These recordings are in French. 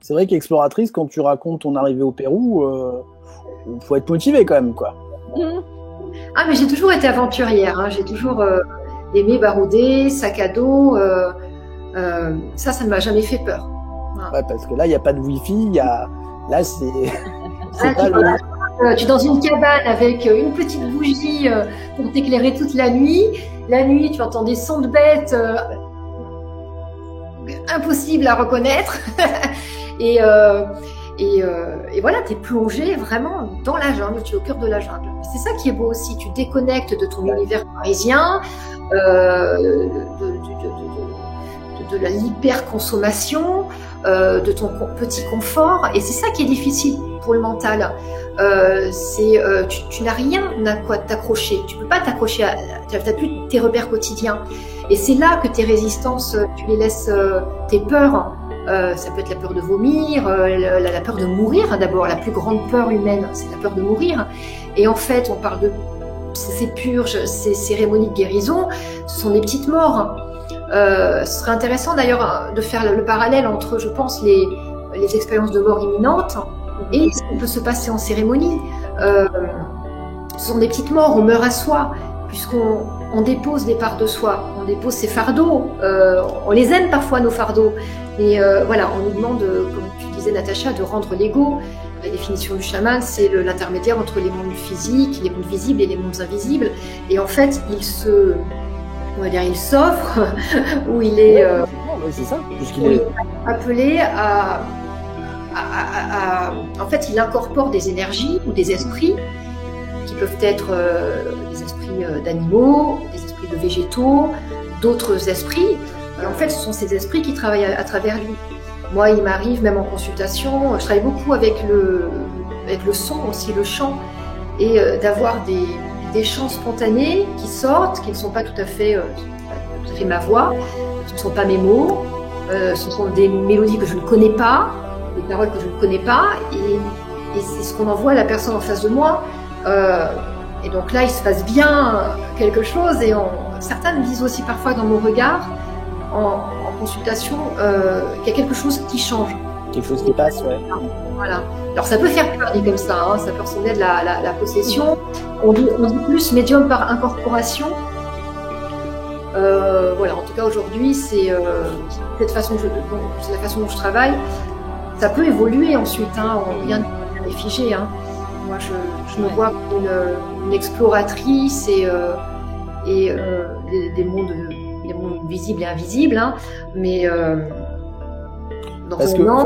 C'est vrai qu'exploratrice, quand tu racontes ton arrivée au Pérou, faut être motivé quand même, quoi. Mmh. Ah, mais j'ai toujours été aventurière, hein. J'ai toujours aimé barouder, sac à dos. Ça ne m'a jamais fait peur. Voilà. Ouais, parce que là, il n'y a pas de wifi, là, c'est tu es dans une cabane avec une petite bougie pour t'éclairer toute la nuit. La nuit, tu entends des sons de bêtes impossibles à reconnaître. Et voilà, tu es plongé vraiment dans la jungle, tu es au cœur de la jungle. C'est ça qui est beau aussi, tu déconnectes de ton univers parisien, de la hyper-consommation, de ton petit confort, et c'est ça qui est difficile pour le mental. Tu n'as rien à quoi t'accrocher, tu peux pas t'accrocher, tu n'as plus tes repères quotidiens. Et c'est là que tes résistances, tu les laisses, tes peurs. Ça peut être la peur de vomir, la peur de mourir, hein, d'abord. La plus grande peur humaine, c'est la peur de mourir. Et en fait, on parle de ces purges, ces cérémonies de guérison, ce sont des petites morts. Ce serait intéressant d'ailleurs de faire le parallèle entre, je pense, les expériences de mort imminente et ce qui peut se passer en cérémonie. Ce sont des petites morts, on meurt à soi, puisqu'on dépose des parts de soi, on dépose ses fardeaux, on les aime parfois nos fardeaux, et voilà, on nous demande, comme tu disais Natacha, de rendre l'ego. La définition du chaman, c'est l'intermédiaire entre les mondes physiques, les mondes visibles et les mondes invisibles, et en fait, il s'offre, ou il est, c'est ça, il est appelé en fait, il incorpore des énergies ou des esprits qui peuvent être des esprits d'animaux, des esprits de végétaux, d'autres esprits. Et en fait, ce sont ces esprits qui travaillent à travers lui. Moi, il m'arrive, même en consultation, je travaille beaucoup avec le son aussi, le chant, et d'avoir des chants spontanés qui sortent, qui ne sont pas tout à fait ma voix, ce ne sont pas mes mots, ce sont des mélodies que je ne connais pas, des paroles que je ne connais pas, et c'est ce qu'on envoie à la personne en face de moi. Et donc là, il se passe bien quelque chose, et certains me disent aussi parfois dans mon regard, en consultation, qu'il y a quelque chose qui change. Quelque chose qui passe, ouais. Voilà. Alors ça peut faire peur dit comme ça, hein, ça peut ressembler à de la possession. On dit plus médium par incorporation. Voilà, en tout cas aujourd'hui, c'est la façon dont je travaille. Ça peut évoluer ensuite, hein, rien n'est figé. Hein. Moi, je me vois comme une exploratrice et des mondes visibles et invisibles, hein, mais dans un an,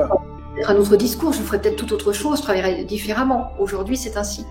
un autre discours, je ferais peut-être tout autre chose, je travaillerais différemment. Aujourd'hui, c'est ainsi.